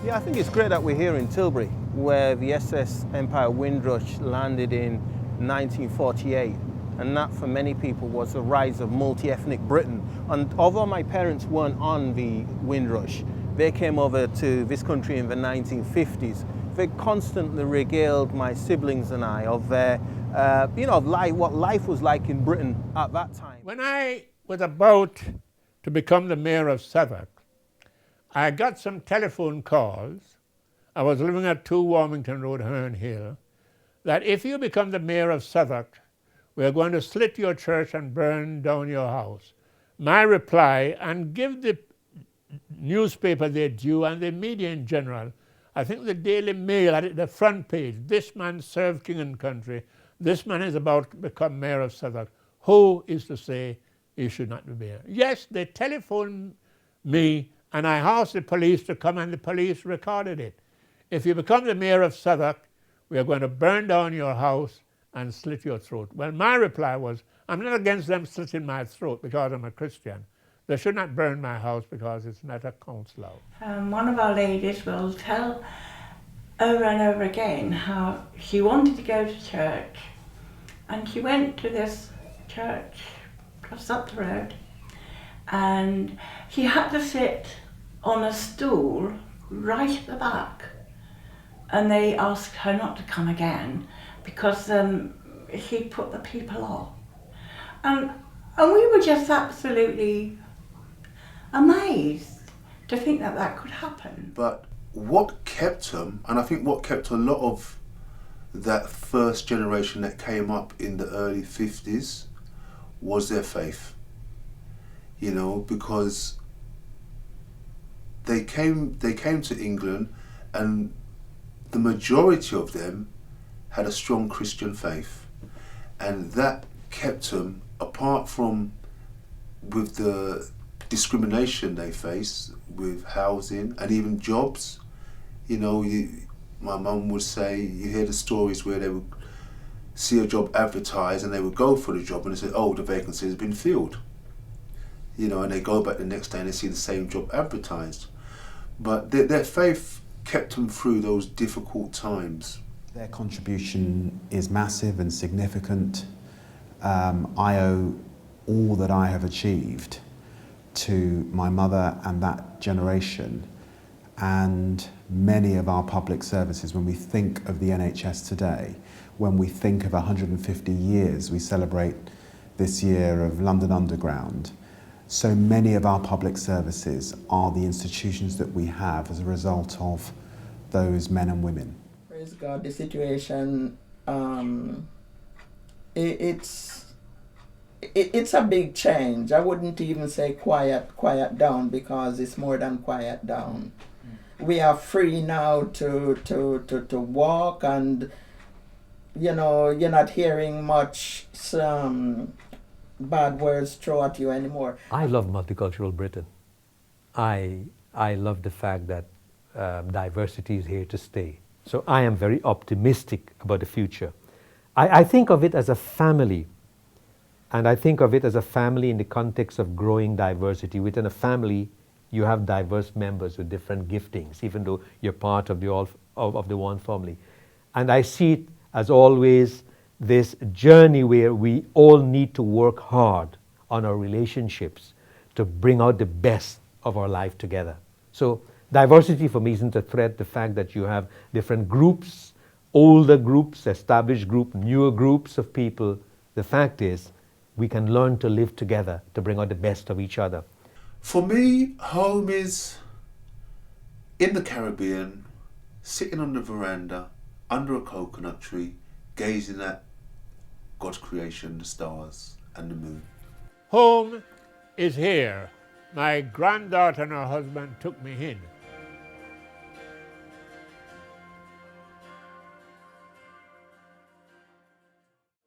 Yeah, I think it's great that we're here in Tilbury, where the SS Empire Windrush landed in 1948. And that, for many people, was the rise of multi-ethnic Britain. And although my parents weren't on the Windrush, they came over to this country in the 1950s. They constantly regaled my siblings and I of their, what life was like in Britain at that time. When I was about to become the mayor of Southwark, I got some telephone calls. I was living at 2 Warmington Road, Herne Hill, that if you become the mayor of Southwark, we're going to slit your church and burn down your house. My reply, and give the newspaper their due and the media in general, I think the Daily Mail had the front page, this man served king and country, this man is about to become mayor of Southwark. Who is to say he should not be mayor? Yes, they telephoned me and I asked the police to come and the police recorded it. If you become the mayor of Southwark, we are going to burn down your house and slit your throat. Well, my reply was, I'm not against them slitting my throat because I'm a Christian. They should not burn my house because it's not a council house. One of our ladies will tell over and over again how she wanted to go to church and she went to this church just up the road and she had to sit on a stool right at the back and they asked her not to come again because she put the people off. And we were just absolutely amazed to think that that could happen. But what kept them, and I think what kept a lot of that first generation that came up in the early 50s was their faith. You know, because they came to England and the majority of them had a strong Christian faith. And that kept them, apart from with the discrimination they face with housing and even jobs. You know, my mum would say, you hear the stories where they would see a job advertised and they would go for the job and they say, oh, the vacancy has been filled. You know, and they go back the next day and they see the same job advertised. But their faith kept them through those difficult times. Their contribution is massive and significant. I owe all that I have achieved to my mother and that generation, and many of our public services. When we think of the NHS today, when we think of 150 years we celebrate this year of London Underground, so many of our public services are the institutions that we have as a result of those men and women. Praise God, the situation, it's a big change. I wouldn't even say quiet down, because it's more than quiet down. We are free now to walk, and you know, you're not hearing much bad words thrown at you anymore. I love multicultural Britain. I love the fact that diversity is here to stay. So I am very optimistic about the future. I think of it as a family. And I think of it as a family in the context of growing diversity. Within a family, you have diverse members with different giftings, even though you're part of the one family. And I see it as always this journey where we all need to work hard on our relationships to bring out the best of our life together. So diversity for me isn't a threat. The fact that you have different groups, older groups, established groups, newer groups of people, the fact is, we can learn to live together to bring out the best of each other. For me, home is in the Caribbean, sitting on the veranda, under a coconut tree, gazing at God's creation, the stars and the moon. Home is here. My granddaughter and her husband took me in.